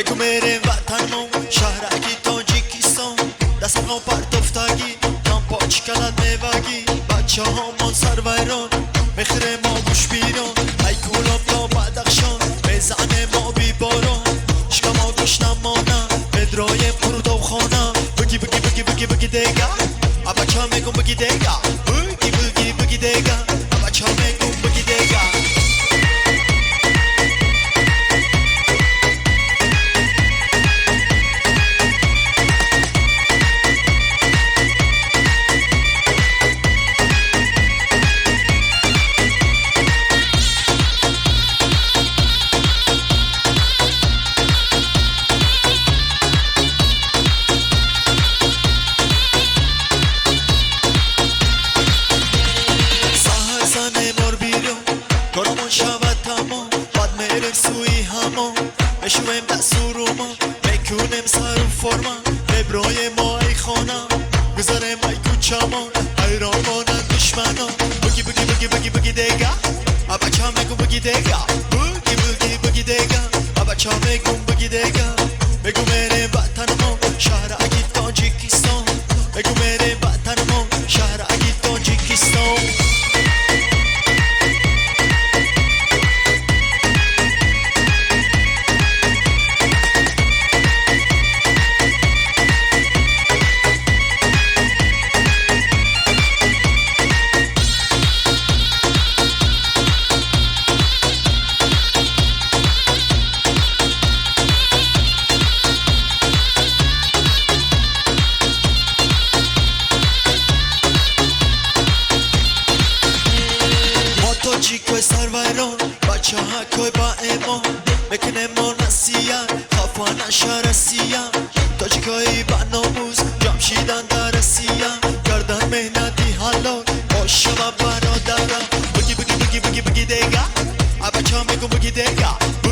بگو میریم وطنمون شهرکی تاجیکستان دستمون پرتفتگی نام پاچ کلد میوگی بچه هامون سرویران میخره ما گوش بیران ای کولاب تا بدخشان میزنه ما بی باران شکا ما گوش نمانه مدرای پرودو خانه بگی بگی بگی بگی بگی دیگه بچه ها میگم بگی دیگه بگی بگی بگی دیگه بچه ها میگم بگی دیگه کارمون شود تمام بعد میریم سوی همون بشویم دستورما میکنیم سر و فرما ببرای ما ای خانم بذاریم ای کوچمان ایران مانند دشمنا بگی بگی بگی بگی بگی دیگه بچه ها میگم بگی دیگه بگی بگی بگی دیگه بچه ها میگم بگی دیگه بگو میریم وطنمون شهر اگی تاجیکستان بگو میریم وطنمون شهر اگی تاجیکستان تاجیکای سرویران بچه ها با ایمان میکنه ما نسیان خفانه شرسیان تاجیکای با ناموز جمشیدن در سیان کردن مهنتی حلال باشه و برادرم بگی بگی بگی بگی بگی دیگه بچه ها میگم بگی دیگه